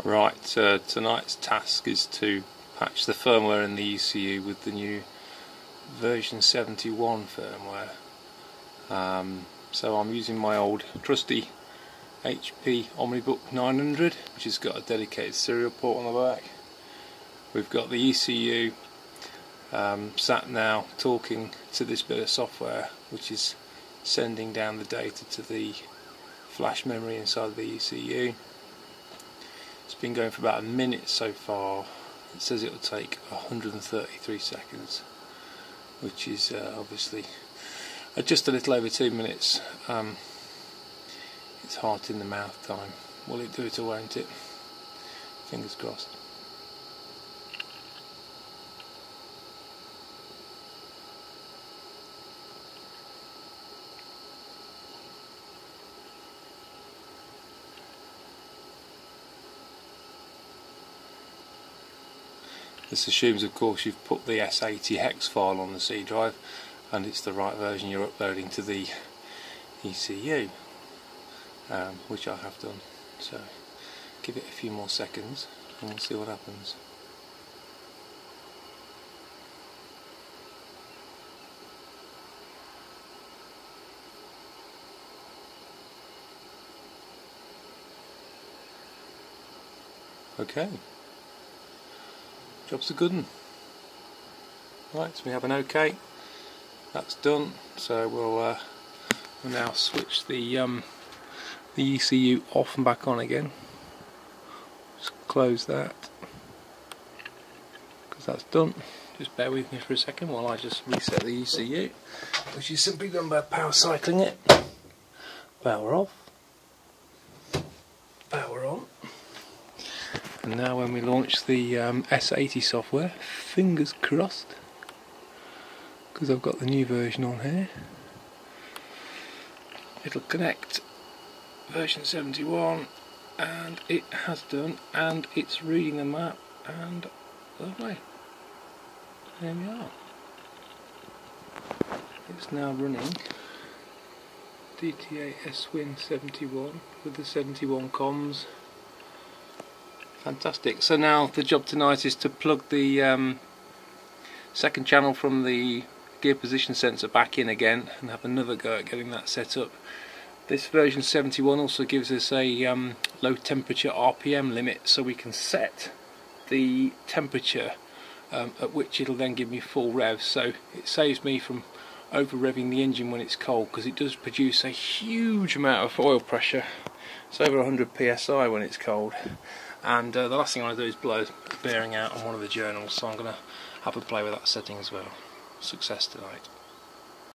Right, tonight's task is to patch the firmware in the ECU with the new version 71 firmware. So I'm using my old trusty HP Omnibook 900, which has got a dedicated serial port on the back. We've got the ECU sat now talking to this bit of software, which is sending down the data to the flash memory inside the ECU. It's been going for about a minute so far. It says it will take 133 seconds, which is obviously just a little over 2 minutes. It's heart in the mouth time. Will it do it or won't it? Fingers crossed. This assumes, of course, you've put the S80 hex file on the C drive and it's the right version you're uploading to the ECU, which I have done. So give it a few more seconds and we'll see what happens. Okay. Job's a good one. Right, so we have an OK. That's done. So we'll now switch the ECU off and back on again. Just close that because that's done. Just bear with me for a second while I just reset the ECU, which is simply done by power cycling it. Power off. Power on. And now when we launch the S80 software, fingers crossed, because I've got the new version on here, it'll connect version 71, and it has done, and it's reading the map, and lovely, there we are. It's now running DTA S81 with the 71 comms. Fantastic. So now the job tonight is to plug the second channel from the gear position sensor back in again and have another go at getting that set up. This version 71 also gives us a low temperature RPM limit, so we can set the temperature at which it'll then give me full rev. So it saves me from over revving the engine when it's cold, because it does produce a huge amount of oil pressure. It's over 100 psi when it's cold. And the last thing I want to do is blow the bearing out on one of the journals, so I'm going to have a play with that setting as well. Success tonight.